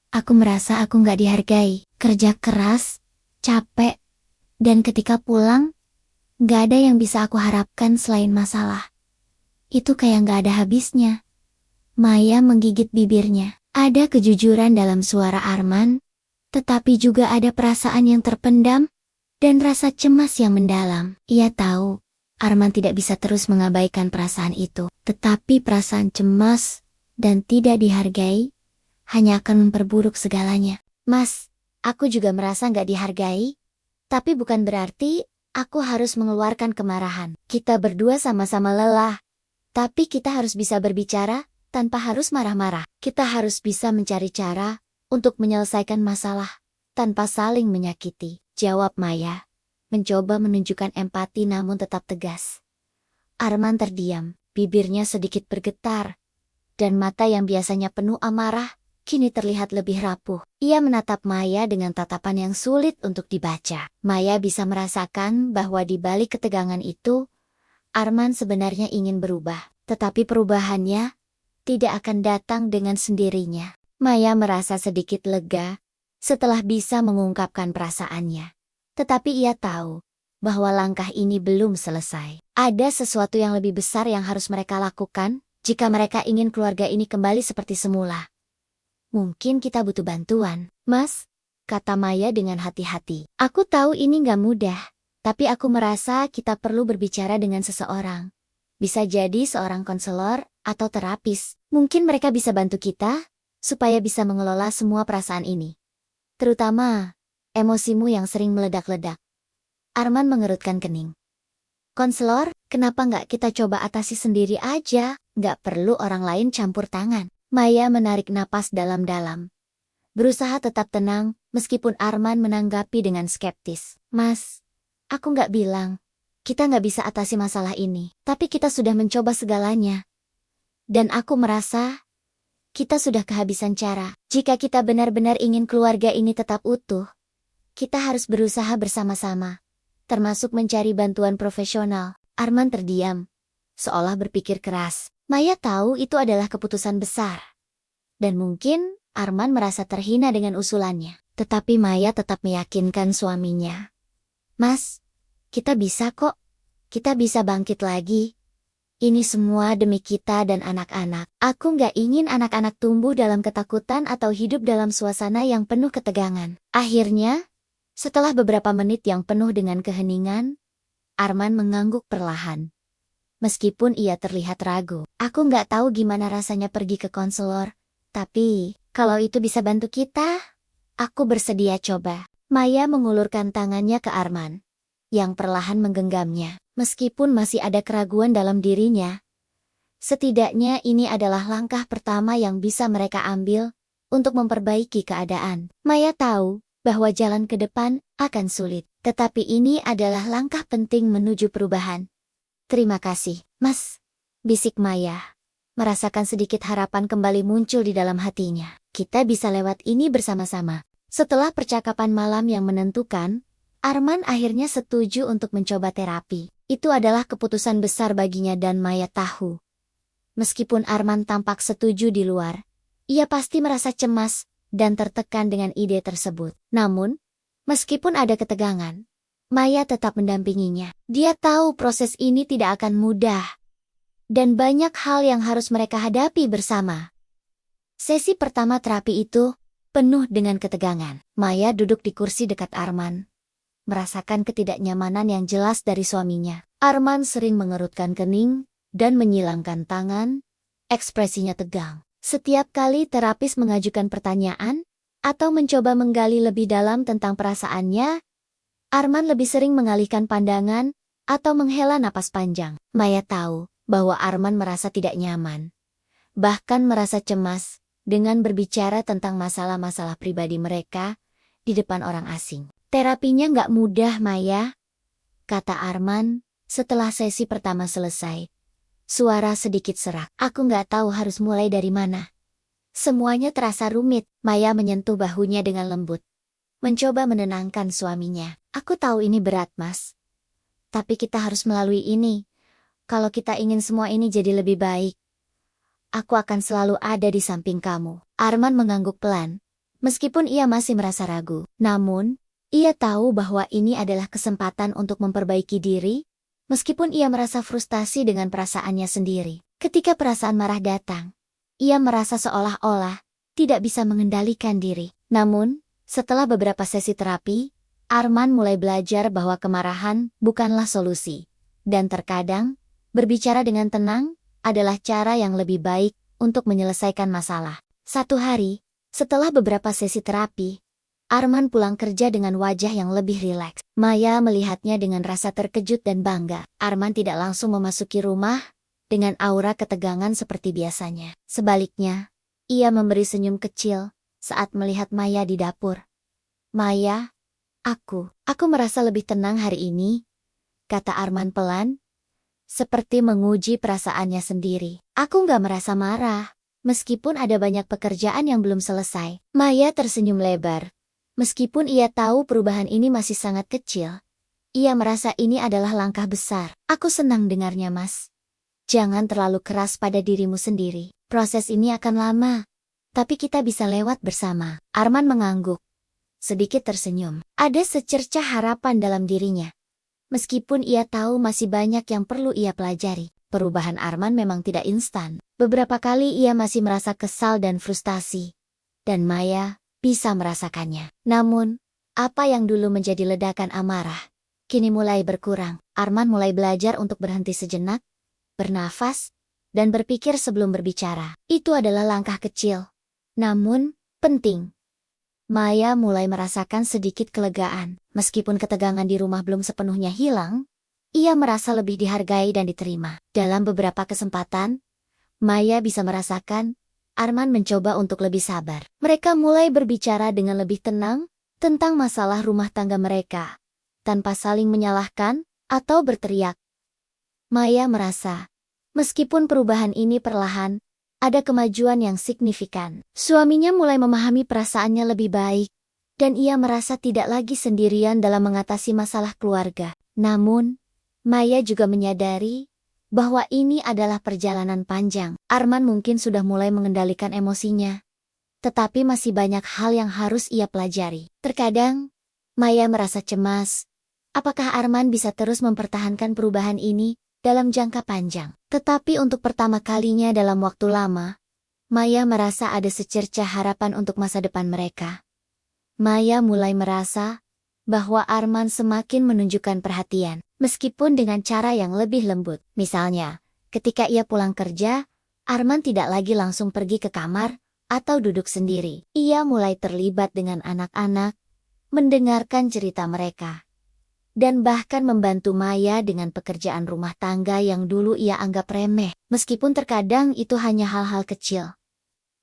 Aku merasa aku nggak dihargai. Kerja keras, capek, dan ketika pulang, nggak ada yang bisa aku harapkan selain masalah. Itu kayak nggak ada habisnya. Maya menggigit bibirnya. Ada kejujuran dalam suara Arman, tetapi juga ada perasaan yang terpendam dan rasa cemas yang mendalam. Ia tahu Arman tidak bisa terus mengabaikan perasaan itu, tetapi perasaan cemas dan tidak dihargai hanya akan memperburuk segalanya. Mas, aku juga merasa nggak dihargai, tapi bukan berarti aku harus mengeluarkan kemarahan. Kita berdua sama-sama lelah, tapi kita harus bisa berbicara tanpa harus marah-marah. Kita harus bisa mencari cara untuk menyelesaikan masalah tanpa saling menyakiti, jawab Maya, mencoba menunjukkan empati namun tetap tegas. Arman terdiam, bibirnya sedikit bergetar, dan mata yang biasanya penuh amarah kini terlihat lebih rapuh. Ia menatap Maya dengan tatapan yang sulit untuk dibaca. Maya bisa merasakan bahwa di balik ketegangan itu, Arman sebenarnya ingin berubah, tetapi perubahannya tidak akan datang dengan sendirinya. Maya merasa sedikit lega setelah bisa mengungkapkan perasaannya. Tetapi ia tahu bahwa langkah ini belum selesai. Ada sesuatu yang lebih besar yang harus mereka lakukan jika mereka ingin keluarga ini kembali seperti semula. Mungkin kita butuh bantuan. Mas, kata Maya dengan hati-hati. Aku tahu ini nggak mudah, tapi aku merasa kita perlu berbicara dengan seseorang. Bisa jadi seorang konselor atau terapis. Mungkin mereka bisa bantu kita supaya bisa mengelola semua perasaan ini. Terutama emosimu yang sering meledak-ledak. Arman mengerutkan kening. Konselor, kenapa nggak kita coba atasi sendiri aja? Nggak perlu orang lain campur tangan. Maya menarik napas dalam-dalam. Berusaha tetap tenang, meskipun Arman menanggapi dengan skeptis. Mas, aku nggak bilang kita nggak bisa atasi masalah ini, tapi kita sudah mencoba segalanya. Dan aku merasa kita sudah kehabisan cara. Jika kita benar-benar ingin keluarga ini tetap utuh, kita harus berusaha bersama-sama, termasuk mencari bantuan profesional. Arman terdiam, seolah berpikir keras. Maya tahu itu adalah keputusan besar. Dan mungkin Arman merasa terhina dengan usulannya. Tetapi Maya tetap meyakinkan suaminya. Mas, kita bisa kok. Kita bisa bangkit lagi. Ini semua demi kita dan anak-anak. Aku nggak ingin anak-anak tumbuh dalam ketakutan atau hidup dalam suasana yang penuh ketegangan. Akhirnya, setelah beberapa menit yang penuh dengan keheningan, Arman mengangguk perlahan. Meskipun ia terlihat ragu, aku nggak tahu gimana rasanya pergi ke konselor. Tapi, kalau itu bisa bantu kita, aku bersedia coba. Maya mengulurkan tangannya ke Arman, yang perlahan menggenggamnya. Meskipun masih ada keraguan dalam dirinya, setidaknya ini adalah langkah pertama yang bisa mereka ambil untuk memperbaiki keadaan. Maya tahu bahwa jalan ke depan akan sulit, tetapi ini adalah langkah penting menuju perubahan. Terima kasih, Mas, bisik Maya, merasakan sedikit harapan kembali muncul di dalam hatinya. Kita bisa lewat ini bersama-sama. Setelah percakapan malam yang menentukan, Arman akhirnya setuju untuk mencoba terapi. Itu adalah keputusan besar baginya dan Maya tahu. Meskipun Arman tampak setuju di luar, ia pasti merasa cemas dan tertekan dengan ide tersebut. Namun, meskipun ada ketegangan, Maya tetap mendampinginya. Dia tahu proses ini tidak akan mudah. Dan banyak hal yang harus mereka hadapi bersama. Sesi pertama terapi itu penuh dengan ketegangan. Maya duduk di kursi dekat Arman, merasakan ketidaknyamanan yang jelas dari suaminya. Arman sering mengerutkan kening dan menyilangkan tangan, ekspresinya tegang. Setiap kali terapis mengajukan pertanyaan atau mencoba menggali lebih dalam tentang perasaannya, Arman lebih sering mengalihkan pandangan atau menghela napas panjang. Maya tahu bahwa Arman merasa tidak nyaman, bahkan merasa cemas dengan berbicara tentang masalah-masalah pribadi mereka di depan orang asing. Terapinya nggak mudah, Maya, kata Arman setelah sesi pertama selesai. Suara sedikit serak. Aku nggak tahu harus mulai dari mana. Semuanya terasa rumit. Maya menyentuh bahunya dengan lembut, mencoba menenangkan suaminya. Aku tahu ini berat, Mas. Tapi kita harus melalui ini. Kalau kita ingin semua ini jadi lebih baik, aku akan selalu ada di samping kamu. Arman mengangguk pelan, meskipun ia masih merasa ragu. Namun, ia tahu bahwa ini adalah kesempatan untuk memperbaiki diri, meskipun ia merasa frustasi dengan perasaannya sendiri. Ketika perasaan marah datang, ia merasa seolah-olah tidak bisa mengendalikan diri. Namun, Setelah beberapa sesi terapi, Arman mulai belajar bahwa kemarahan bukanlah solusi. Dan terkadang, berbicara dengan tenang adalah cara yang lebih baik untuk menyelesaikan masalah. Satu hari, setelah beberapa sesi terapi, Arman pulang kerja dengan wajah yang lebih rileks. Maya melihatnya dengan rasa terkejut dan bangga. Arman tidak langsung memasuki rumah dengan aura ketegangan seperti biasanya. Sebaliknya, ia memberi senyum kecil saat melihat Maya di dapur. "Maya, aku merasa lebih tenang hari ini," kata Arman pelan, seperti menguji perasaannya sendiri. "Aku nggak merasa marah, meskipun ada banyak pekerjaan yang belum selesai." Maya tersenyum lebar. Meskipun ia tahu perubahan ini masih sangat kecil, ia merasa ini adalah langkah besar. "Aku senang dengarnya, Mas. Jangan terlalu keras pada dirimu sendiri. Proses ini akan lama, tapi kita bisa lewat bersama." Arman mengangguk, sedikit tersenyum. Ada secercah harapan dalam dirinya. Meskipun ia tahu masih banyak yang perlu ia pelajari, perubahan Arman memang tidak instan. Beberapa kali ia masih merasa kesal dan frustasi, dan Maya bisa merasakannya. Namun, apa yang dulu menjadi ledakan amarah, kini mulai berkurang. Arman mulai belajar untuk berhenti sejenak, bernafas, dan berpikir sebelum berbicara. Itu adalah langkah kecil, namun penting. Maya mulai merasakan sedikit kelegaan. Meskipun ketegangan di rumah belum sepenuhnya hilang, ia merasa lebih dihargai dan diterima. Dalam beberapa kesempatan, Maya bisa merasakan Arman mencoba untuk lebih sabar. Mereka mulai berbicara dengan lebih tenang tentang masalah rumah tangga mereka, tanpa saling menyalahkan atau berteriak. Maya merasa, meskipun perubahan ini perlahan, ada kemajuan yang signifikan. Suaminya mulai memahami perasaannya lebih baik, dan ia merasa tidak lagi sendirian dalam mengatasi masalah keluarga. Namun, Maya juga menyadari bahwa ini adalah perjalanan panjang. Arman mungkin sudah mulai mengendalikan emosinya, tetapi masih banyak hal yang harus ia pelajari. Terkadang, Maya merasa cemas. Apakah Arman bisa terus mempertahankan perubahan ini dalam jangka panjang? Tetapi untuk pertama kalinya dalam waktu lama, Maya merasa ada secercah harapan untuk masa depan mereka. Maya mulai merasa bahwa Arman semakin menunjukkan perhatian, meskipun dengan cara yang lebih lembut. Misalnya, ketika ia pulang kerja, Arman tidak lagi langsung pergi ke kamar atau duduk sendiri. Ia mulai terlibat dengan anak-anak, mendengarkan cerita mereka, dan bahkan membantu Maya dengan pekerjaan rumah tangga yang dulu ia anggap remeh. Meskipun terkadang itu hanya hal-hal kecil,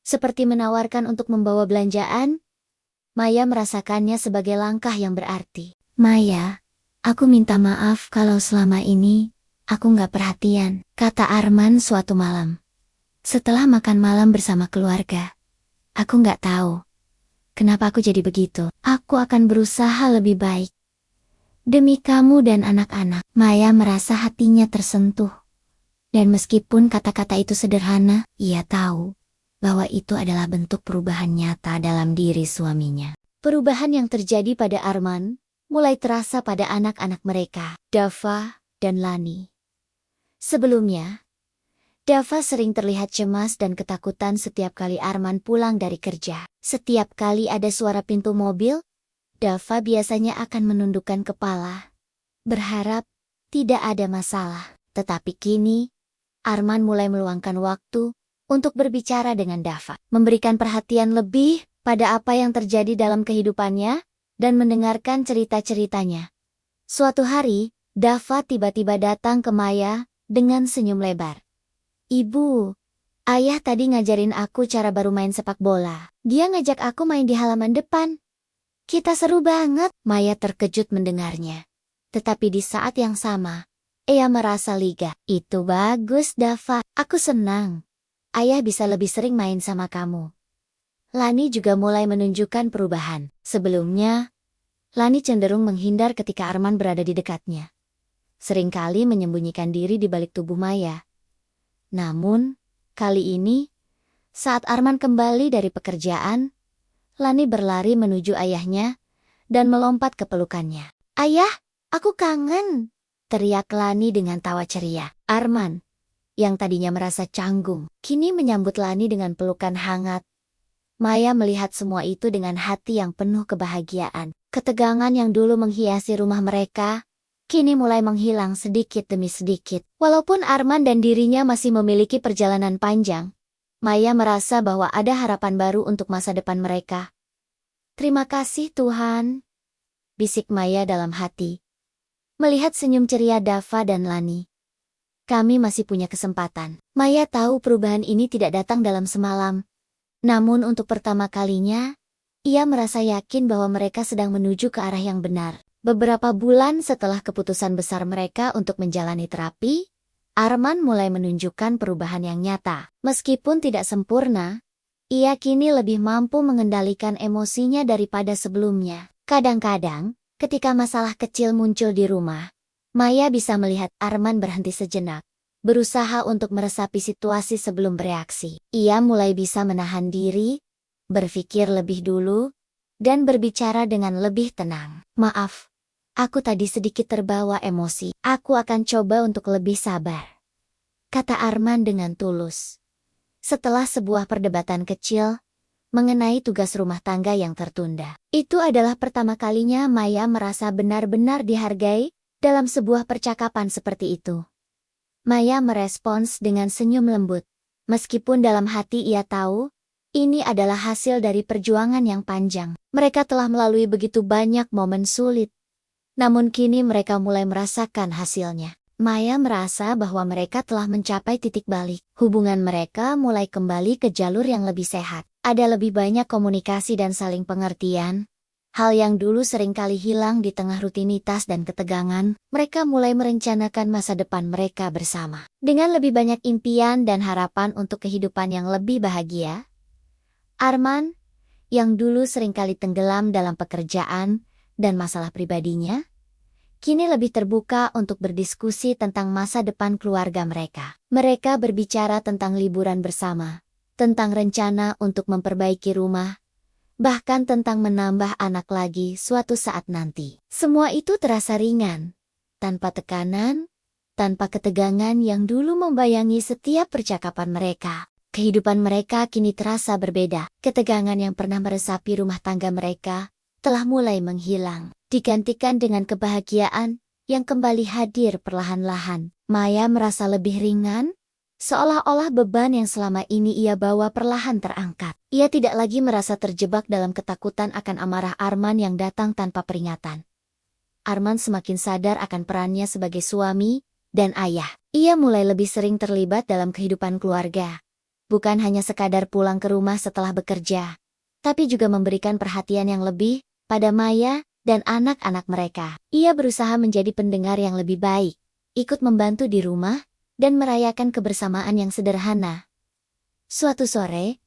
seperti menawarkan untuk membawa belanjaan, Maya merasakannya sebagai langkah yang berarti. "Maya, aku minta maaf kalau selama ini aku nggak perhatian," kata Arman suatu malam. "Setelah makan malam bersama keluarga, aku nggak tahu kenapa aku jadi begitu. Aku akan berusaha lebih baik demi kamu dan anak-anak." Maya merasa hatinya tersentuh. Dan meskipun kata-kata itu sederhana, ia tahu bahwa itu adalah bentuk perubahan nyata dalam diri suaminya. Perubahan yang terjadi pada Arman mulai terasa pada anak-anak mereka, Dava dan Lani. Sebelumnya, Dava sering terlihat cemas dan ketakutan setiap kali Arman pulang dari kerja. Setiap kali ada suara pintu mobil, Dava biasanya akan menundukkan kepala, berharap tidak ada masalah. Tetapi kini, Arman mulai meluangkan waktu untuk berbicara dengan Dava, memberikan perhatian lebih pada apa yang terjadi dalam kehidupannya, dan mendengarkan cerita-ceritanya. Suatu hari, Dava tiba-tiba datang ke Maya dengan senyum lebar. "Ibu, ayah tadi ngajarin aku cara baru main sepak bola. Dia ngajak aku main di halaman depan. Kita seru banget." Maya terkejut mendengarnya. Tetapi di saat yang sama, ia merasa lega. "Itu bagus, Dava. Aku senang ayah bisa lebih sering main sama kamu." Lani juga mulai menunjukkan perubahan. Sebelumnya, Lani cenderung menghindar ketika Arman berada di dekatnya, seringkali menyembunyikan diri di balik tubuh Maya. Namun, kali ini, saat Arman kembali dari pekerjaan, Lani berlari menuju ayahnya dan melompat ke pelukannya. "Ayah, aku kangen!" teriak Lani dengan tawa ceria. Arman, yang tadinya merasa canggung, kini menyambut Lani dengan pelukan hangat Maya melihat semua itu dengan hati yang penuh kebahagiaan. Ketegangan yang dulu menghiasi rumah mereka, kini mulai menghilang sedikit demi sedikit. Walaupun Arman dan dirinya masih memiliki perjalanan panjang, Maya merasa bahwa ada harapan baru untuk masa depan mereka. Terima kasih Tuhan, bisik Maya dalam hati. Melihat senyum ceria Dava dan Lani. Kami masih punya kesempatan. Maya tahu perubahan ini tidak datang dalam semalam. Namun untuk pertama kalinya, ia merasa yakin bahwa mereka sedang menuju ke arah yang benar. Beberapa bulan setelah keputusan besar mereka untuk menjalani terapi, Arman mulai menunjukkan perubahan yang nyata. Meskipun tidak sempurna, ia kini lebih mampu mengendalikan emosinya daripada sebelumnya. Kadang-kadang, ketika masalah kecil muncul di rumah, Maya bisa melihat Arman berhenti sejenak, berusaha untuk meresapi situasi sebelum bereaksi. Ia mulai bisa menahan diri, berpikir lebih dulu, dan berbicara dengan lebih tenang. Maaf, aku tadi sedikit terbawa emosi. Aku akan coba untuk lebih sabar, kata Arman dengan tulus. Setelah sebuah perdebatan kecil mengenai tugas rumah tangga yang tertunda. Itu adalah pertama kalinya Maya merasa benar-benar dihargai dalam sebuah percakapan seperti itu. Maya merespons dengan senyum lembut, meskipun dalam hati ia tahu, ini adalah hasil dari perjuangan yang panjang. Mereka telah melalui begitu banyak momen sulit. Namun kini mereka mulai merasakan hasilnya. Maya merasa bahwa mereka telah mencapai titik balik. Hubungan mereka mulai kembali ke jalur yang lebih sehat. Ada lebih banyak komunikasi dan saling pengertian. Hal yang dulu seringkali hilang di tengah rutinitas dan ketegangan, mereka mulai merencanakan masa depan mereka bersama. Dengan lebih banyak impian dan harapan untuk kehidupan yang lebih bahagia, Arman, yang dulu seringkali tenggelam dalam pekerjaan dan masalah pribadinya, kini lebih terbuka untuk berdiskusi tentang masa depan keluarga mereka. Mereka berbicara tentang liburan bersama, tentang rencana untuk memperbaiki rumah, bahkan tentang menambah anak lagi suatu saat nanti. Semua itu terasa ringan, tanpa tekanan, tanpa ketegangan yang dulu membayangi setiap percakapan mereka. Kehidupan mereka kini terasa berbeda. Ketegangan yang pernah meresapi rumah tangga mereka telah mulai menghilang, digantikan dengan kebahagiaan yang kembali hadir perlahan-lahan. Maya merasa lebih ringan, seolah-olah beban yang selama ini ia bawa perlahan terangkat. Ia tidak lagi merasa terjebak dalam ketakutan akan amarah Arman yang datang tanpa peringatan. Arman semakin sadar akan perannya sebagai suami dan ayah. Ia mulai lebih sering terlibat dalam kehidupan keluarga. Bukan hanya sekadar pulang ke rumah setelah bekerja, tapi juga memberikan perhatian yang lebih pada Maya dan anak-anak mereka. Ia berusaha menjadi pendengar yang lebih baik, ikut membantu di rumah, dan merayakan kebersamaan yang sederhana. Suatu sore,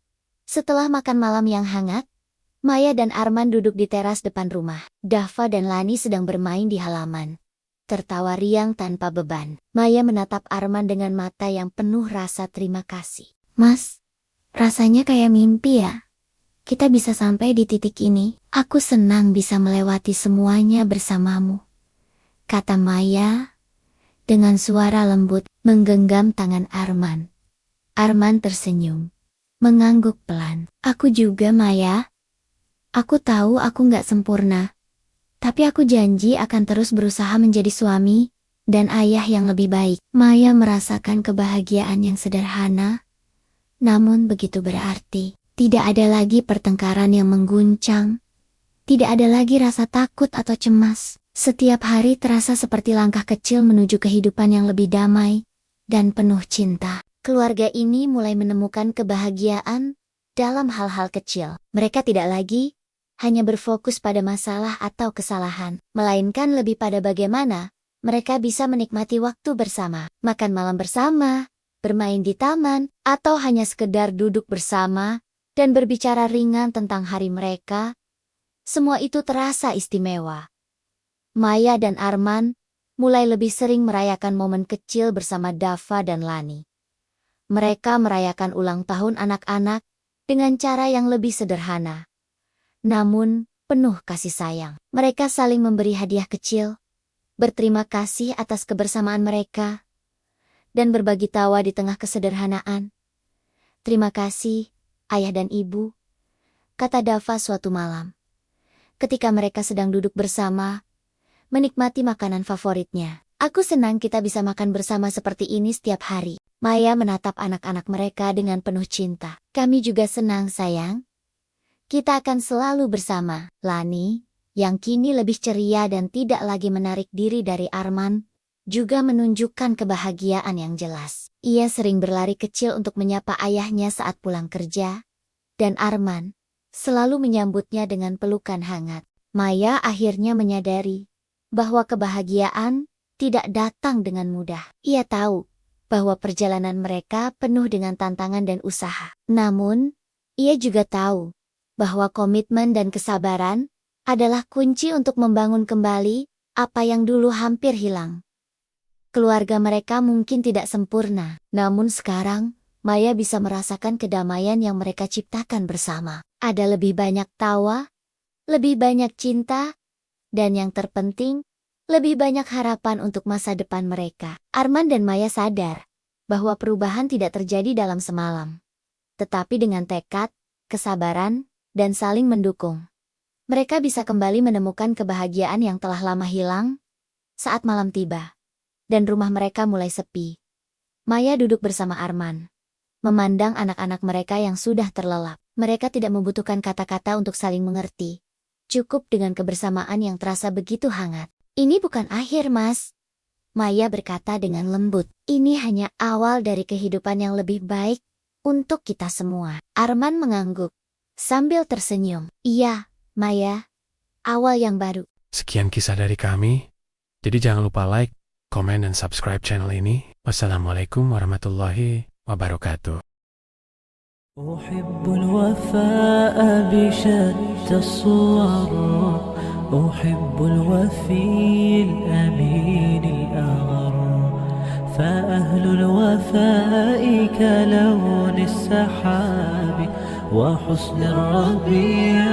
setelah makan malam yang hangat, Maya dan Arman duduk di teras depan rumah. Dava dan Lani sedang bermain di halaman, tertawa riang tanpa beban. Maya menatap Arman dengan mata yang penuh rasa terima kasih. Mas, rasanya kayak mimpi ya. Kita bisa sampai di titik ini. Aku senang bisa melewati semuanya bersamamu, kata Maya dengan suara lembut, menggenggam tangan Arman. Arman tersenyum, mengangguk pelan. Aku juga, Maya. Aku tahu aku nggak sempurna, tapi aku janji akan terus berusaha menjadi suami dan ayah yang lebih baik. Maya merasakan kebahagiaan yang sederhana, namun begitu berarti. Tidak ada lagi pertengkaran yang mengguncang, tidak ada lagi rasa takut atau cemas. Setiap hari terasa seperti langkah kecil menuju kehidupan yang lebih damai dan penuh cinta. Keluarga ini mulai menemukan kebahagiaan dalam hal-hal kecil. Mereka tidak lagi hanya berfokus pada masalah atau kesalahan, melainkan lebih pada bagaimana mereka bisa menikmati waktu bersama, makan malam bersama, bermain di taman, atau hanya sekedar duduk bersama dan berbicara ringan tentang hari mereka. Semua itu terasa istimewa. Maya dan Arman mulai lebih sering merayakan momen kecil bersama Dava dan Lani. Mereka merayakan ulang tahun anak-anak dengan cara yang lebih sederhana, namun penuh kasih sayang. Mereka saling memberi hadiah kecil, berterima kasih atas kebersamaan mereka, dan berbagi tawa di tengah kesederhanaan. Terima kasih, Ayah dan Ibu, kata Dava suatu malam. Ketika mereka sedang duduk bersama, menikmati makanan favoritnya. Aku senang kita bisa makan bersama seperti ini setiap hari. Maya menatap anak-anak mereka dengan penuh cinta. Kami juga senang, sayang. Kita akan selalu bersama. Lani, yang kini lebih ceria dan tidak lagi menarik diri dari Arman, juga menunjukkan kebahagiaan yang jelas. Ia sering berlari kecil untuk menyapa ayahnya saat pulang kerja, dan Arman selalu menyambutnya dengan pelukan hangat. Maya akhirnya menyadari bahwa kebahagiaan tidak datang dengan mudah. Ia tahu bahwa perjalanan mereka penuh dengan tantangan dan usaha. Namun, ia juga tahu bahwa komitmen dan kesabaran adalah kunci untuk membangun kembali apa yang dulu hampir hilang. Keluarga mereka mungkin tidak sempurna, namun sekarang Maya bisa merasakan kedamaian yang mereka ciptakan bersama. Ada lebih banyak tawa, lebih banyak cinta, dan yang terpenting, lebih banyak harapan untuk masa depan mereka. Arman dan Maya sadar bahwa perubahan tidak terjadi dalam semalam, tetapi dengan tekad, kesabaran, dan saling mendukung. Mereka bisa kembali menemukan kebahagiaan yang telah lama hilang saat malam tiba, dan rumah mereka mulai sepi. Maya duduk bersama Arman, memandang anak-anak mereka yang sudah terlelap. Mereka tidak membutuhkan kata-kata untuk saling mengerti. Cukup dengan kebersamaan yang terasa begitu hangat. Ini bukan akhir, Mas. Maya berkata dengan lembut. Ini hanya awal dari kehidupan yang lebih baik untuk kita semua. Arman mengangguk sambil tersenyum. Iya, Maya. Awal yang baru. Sekian kisah dari kami. Jadi jangan lupa like, komen, dan subscribe channel ini. Wassalamualaikum warahmatullahi wabarakatuh. أحب الوفاء بشتى الصور أحب الوفي الأمين الأغر فأهل الوفاء كلون السحاب وحسن الربيع